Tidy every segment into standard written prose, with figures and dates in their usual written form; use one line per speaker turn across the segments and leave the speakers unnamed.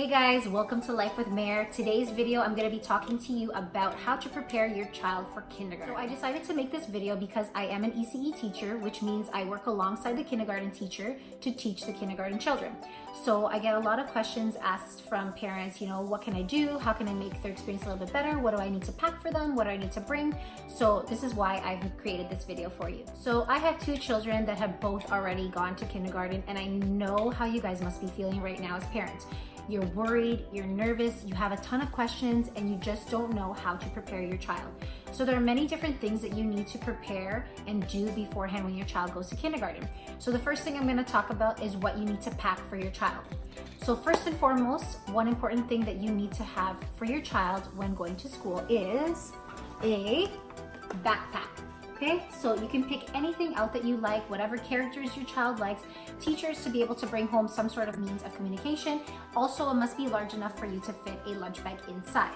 Hey guys, welcome to Life with Mare. Today's video, I'm going to be talking to you about how to prepare your child for kindergarten. So I decided to make this video because I am an ECE teacher, which means I work alongside the kindergarten teacher to teach the kindergarten children. So I get a lot of questions asked from parents, what can I do? How can I make their experience a little bit better? What do I need to pack for them? What do I need to bring? So this is why I've created this video for you. So I have two children that have both already gone to kindergarten, and I know how you guys must be feeling right now as parents. You're worried, you're nervous, you have a ton of questions, and you just don't know how to prepare your child. So there are many different things that you need to prepare and do beforehand when your child goes to kindergarten. So the first thing I'm going to talk about is what you need to pack for your child. So first and foremost, one important thing that you need to have for your child when going to school is a backpack. Okay, so you can pick anything out that you like, whatever characters your child likes. Teachers to be able to bring home some sort of means of communication. Also, it must be large enough for you to fit a lunch bag inside.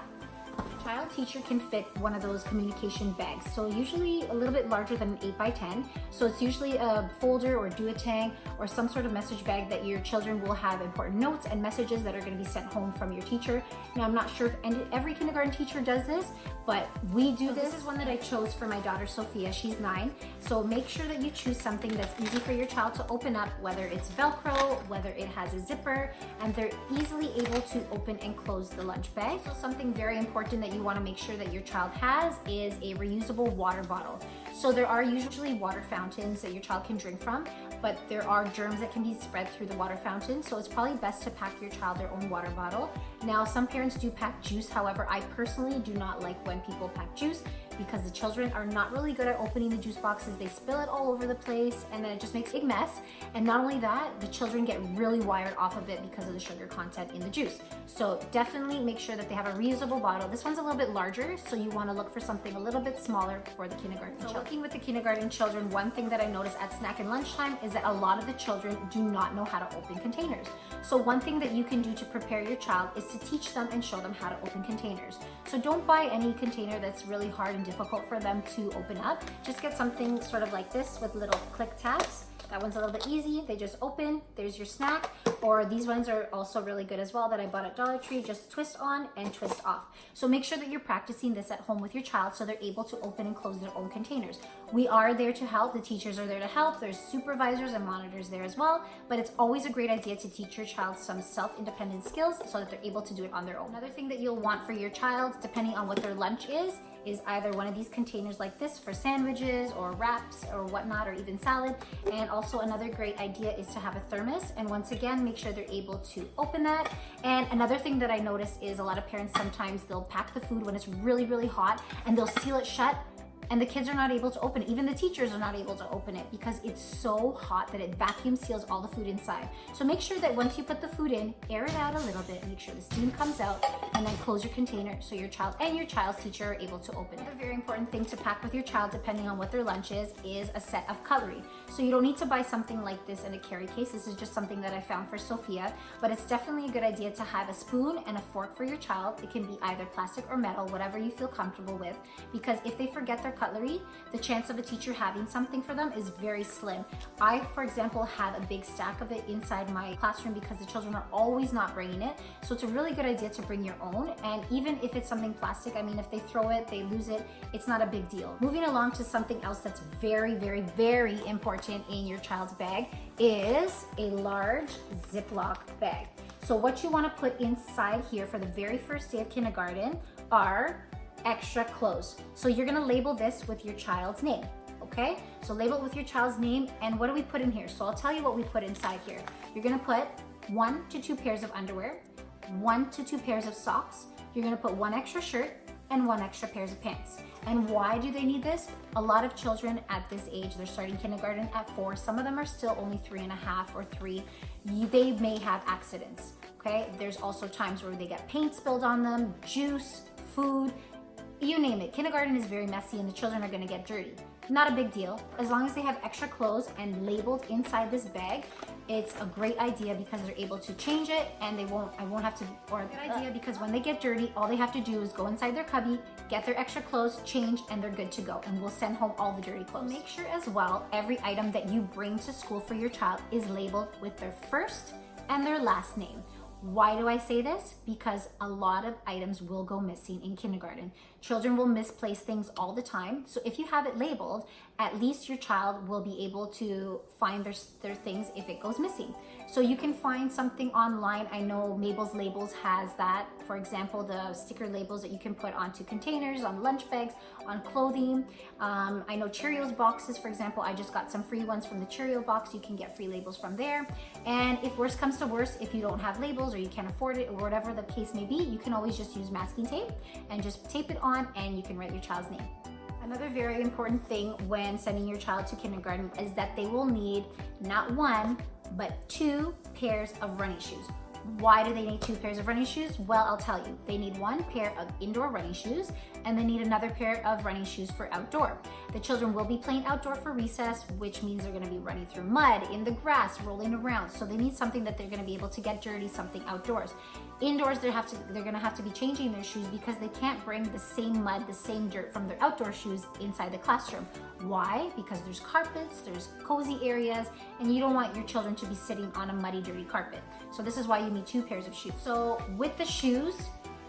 Child teacher can fit one of those communication bags. So usually a little bit larger than an 8x10. So it's usually a folder or duotang or some sort of message bag that your children will have important notes and messages that are going to be sent home from your teacher. Now, I'm not sure if every kindergarten teacher does this, but we do this. This is one that I chose for my daughter, Sophia. She's 9. So make sure that you choose something that's easy for your child to open up, whether it's Velcro, whether it has a zipper, and they're easily able to open and close the lunch bag. So something very important that you want to make sure that your child has is a reusable water bottle. So there are usually water fountains that your child can drink from, but there are germs that can be spread through the water fountain. So it's probably best to pack your child their own water bottle. Now, some parents do pack juice. However, I personally do not like when people pack juice because the children are not really good at opening the juice boxes. They spill it all over the place and then it just makes a big mess. And not only that, the children get really wired off of it because of the sugar content in the juice. So definitely make sure that they have a reusable bottle. This one's a little bit larger, so you want to look for something a little bit smaller for the kindergarten children. Working with the kindergarten children, one thing that I noticed at snack and lunchtime is that a lot of the children do not know how to open containers. So one thing that you can do to prepare your child is to teach them and show them how to open containers. So don't buy any container that's really hard and difficult for them to open up. Just get something sort of like this with little click tabs. That one's a little bit easy. They just open, there's your snack. Or these ones are also really good as well that I bought at Dollar Tree. Just twist on and twist off. So make sure that you're practicing this at home with your child so they're able to open and close their own containers. We are there to help. The teachers are there to help. There's supervisors and monitors there as well. But it's always a great idea to teach your child some self-independent skills so that they're able to do it on their own. Another thing that you'll want for your child, depending on what their lunch is either one of these containers like this for sandwiches or wraps or whatnot, or even salad. And also another great idea is to have a thermos. And once again, make sure they're able to open that. And another thing that I notice is a lot of parents, sometimes they'll pack the food when it's really, really hot and they'll seal it shut. And the kids are not able to open it. Even the teachers are not able to open it because it's so hot that it vacuum seals all the food inside. So make sure that once you put the food in, air it out a little bit, make sure the steam comes out, and then close your container so your child and your child's teacher are able to open it. Another very important thing to pack with your child, depending on what their lunch is a set of cutlery. So you don't need to buy something like this in a carry case. This is just something that I found for Sophia, but it's definitely a good idea to have a spoon and a fork for your child. It can be either plastic or metal, whatever you feel comfortable with, because if they forget their cutlery, the chance of a teacher having something for them is very slim. I, for example, have a big stack of it inside my classroom because the children are always not bringing it. So it's a really good idea to bring your own. And even if it's something plastic, I mean, if they throw it, they lose it, it's not a big deal. Moving along to something else that's very, very, very important in your child's bag is a large Ziploc bag. So what you want to put inside here for the very first day of kindergarten are extra clothes. So you're gonna label this with your child's name, okay? So label it with your child's name, and what do we put in here? So I'll tell you what we put inside here. You're gonna put 1 to 2 pairs of underwear, 1 to 2 pairs of socks. You're gonna put 1 extra shirt and 1 extra pairs of pants. And why do they need this? A lot of children at this age, they're starting kindergarten at 4. Some of them are still only 3.5 or 3. They may have accidents, okay? There's also times where they get paint spilled on them, juice, food, you name it. Kindergarten is very messy and the children are gonna get dirty. Not a big deal. As long as they have extra clothes and labeled inside this bag, it's a great idea because they're able to change it and I won't have to, or a good idea because when they get dirty, all they have to do is go inside their cubby, get their extra clothes, change, and they're good to go. And we'll send home all the dirty clothes. Make sure as well, every item that you bring to school for your child is labeled with their first and their last name. Why do I say this? Because a lot of items will go missing in kindergarten. Children will misplace things all the time. So if you have it labeled, at least your child will be able to find their things if it goes missing. So you can find something online. I know Mabel's Labels has that. For example, the sticker labels that you can put onto containers, on lunch bags, on clothing. I know Cheerios boxes, for example, I just got some free ones from the Cheerio box. You can get free labels from there. And if worse comes to worse, if you don't have labels or you can't afford it or whatever the case may be, you can always just use masking tape and just tape it on and you can write your child's name. Another very important thing when sending your child to kindergarten is that they will need not one, but 2 pairs of running shoes. Why do they need 2 pairs of running shoes? Well, I'll tell you. They need 1 pair of indoor running shoes and they need another pair of running shoes for outdoor. The children will be playing outdoor for recess, which means they're gonna be running through mud, in the grass, rolling around. So they need something that they're gonna be able to get dirty, something outdoors. Indoors, they're gonna have to be changing their shoes because they can't bring the same mud, the same dirt from their outdoor shoes inside the classroom. Why? Because there's carpets, there's cozy areas, and you don't want your children to be sitting on a muddy, dirty carpet. So this is why you need 2 pairs of shoes. So with the shoes,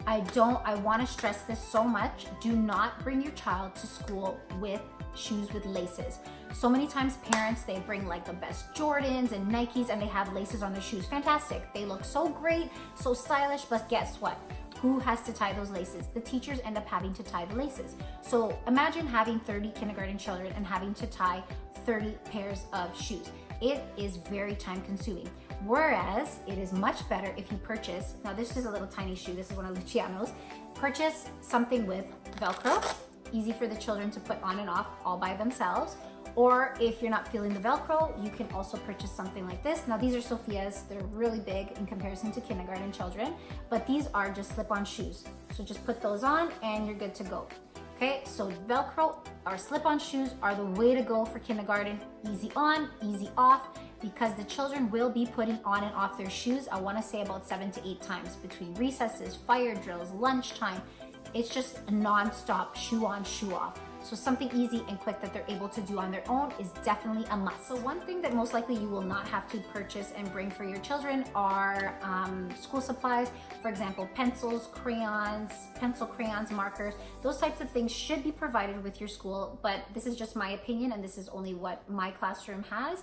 I want to stress this so much. Do not bring your child to school with shoes with laces. So many times parents, they bring like the best Jordans and Nikes and they have laces on their shoes. Fantastic. They look so great, so stylish, but guess what? Who has to tie those laces? The teachers end up having to tie the laces. So imagine having 30 kindergarten children and having to tie 30 pairs of shoes. It is very time consuming. Whereas it is much better if you purchase, now this is a little tiny shoe, this is one of Luciano's, purchase something with Velcro, easy for the children to put on and off all by themselves. Or if you're not feeling the Velcro, you can also purchase something like this. Now these are SOFIA'S, they're really big in comparison to kindergarten children, but these are just slip-on shoes. So just put those on and you're good to go. Okay, so Velcro or slip-on shoes are the way to go for kindergarten. Easy on, easy off, because the children will be putting on and off their shoes, I wanna say about 7 to 8 times between recesses, fire drills, lunchtime. It's just a non-stop shoe on, shoe off. So something easy and quick that they're able to do on their own is definitely a must. So one thing that most likely you will not have to purchase and bring for your children are school supplies. For example, pencils, crayons, crayons, markers. Those types of things should be provided with your school, but this is just my opinion and this is only what my classroom has.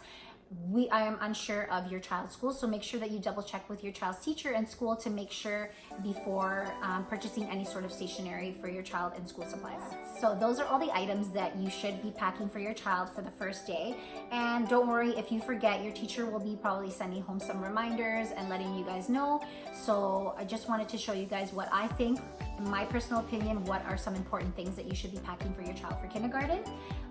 I am unsure of your child's school, so make sure that you double check with your child's teacher and school to make sure before purchasing any sort of stationery for your child and school supplies. So those are all the items that you should be packing for your child for the first day. And don't worry, if you forget, your teacher will be probably sending home some reminders and letting you guys know. So I just wanted to show you guys what I think, in my personal opinion, what are some important things that you should be packing for your child for kindergarten.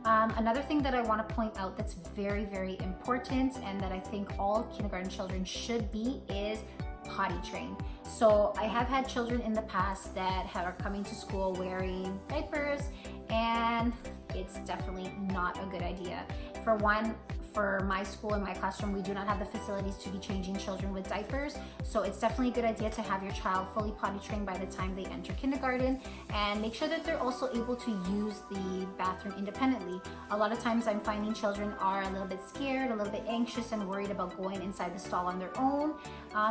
Another thing that I want to point out that's very, very important and that I think all kindergarten children should be is potty trained. So I have had children in the past that are coming to school wearing diapers, and it's definitely not a good idea. For one, for my school and my classroom, we do not have the facilities to be changing children with diapers. So it's definitely a good idea to have your child fully potty trained by the time they enter kindergarten, and make sure that they're also able to use the bathroom independently. A lot of times I'm finding children are a little bit scared, a little bit anxious and worried about going inside the stall on their own.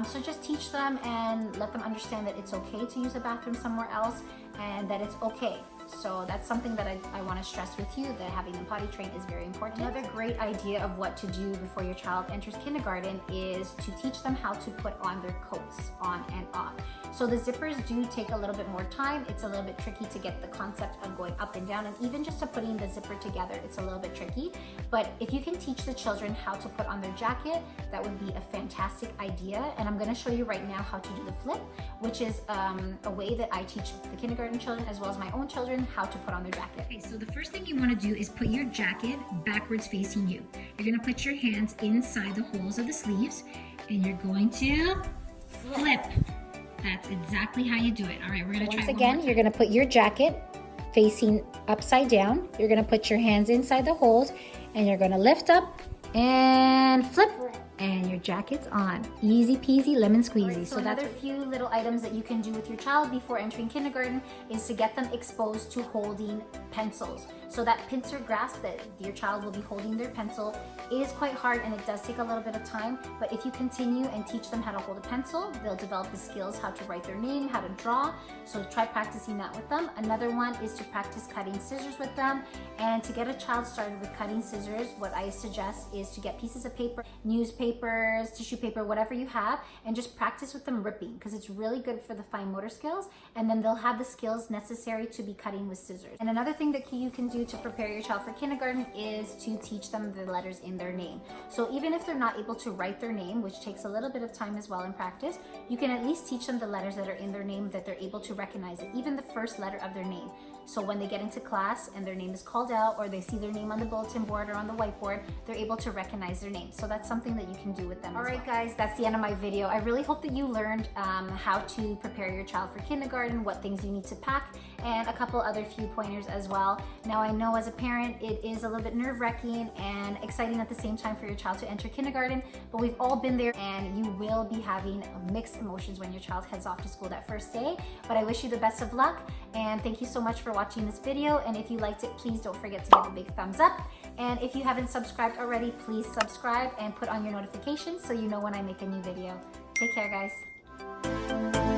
So just teach them and let them understand that it's okay to use a bathroom somewhere else and that it's okay. So that's something that I want to stress with you, that having them potty trained is very important. Another great idea of what to do before your child enters kindergarten is to teach them how to put on their coats on and off. So the zippers do take a little bit more time. It's a little bit tricky to get the concept of going up and down, and even just to putting the zipper together, it's a little bit tricky. But if you can teach the children how to put on their jacket, that would be a fantastic idea. And I'm going to show you right now how to do the flip, which is a way that I teach the kindergarten children as well as my own children how to put on their jacket. Okay, so the first thing you want to do is put your jacket backwards facing you. You're going to put your hands inside the holes of the sleeves and you're going to flip. That's exactly how you do it. All right, we're going to try once again. You're going to put your jacket facing upside down. You're going to put your hands inside the holes and you're going to lift up and flip. And your jacket's on. Easy peasy, lemon squeezy. Right, so another few little items that you can do with your child before entering kindergarten is to get them exposed to holding pencils. So that pincer grasp that your child will be holding their pencil is quite hard, and it does take a little bit of time, but if you continue and teach them how to hold a pencil, they'll develop the skills how to write their name, how to draw. So try practicing that with them. Another one is to practice cutting scissors with them. And to get a child started with cutting scissors, what I suggest is to get pieces of paper, newspapers, tissue paper, whatever you have, and just practice with them ripping, because it's really good for the fine motor skills, and then they'll have the skills necessary to be cutting with scissors. And another thing that you can do to prepare your child for kindergarten is to teach them the letters in their name. So even if they're not able to write their name, which takes a little bit of time as well in practice, you can at least teach them the letters that are in their name, that they're able to recognize it, even the first letter of their name. So when they get into class and their name is called out, or they see their name on the bulletin board or on the whiteboard, they're able to recognize their name. So that's something that you can do with them. All right, guys, that's the end of my video. I really hope that you learned how to prepare your child for kindergarten, what things you need to pack, and a couple other few pointers as well. Now, I know as a parent, it is a little bit nerve-wracking and exciting at the same time for your child to enter kindergarten, but we've all been there, and you will be having mixed emotions when your child heads off to school that first day. But I wish you the best of luck, and thank you so much for watching this video. And if you liked it, please don't forget to give a big thumbs up. And if you haven't subscribed already, please subscribe and put on your notifications so you know when I make a new video. Take care, guys.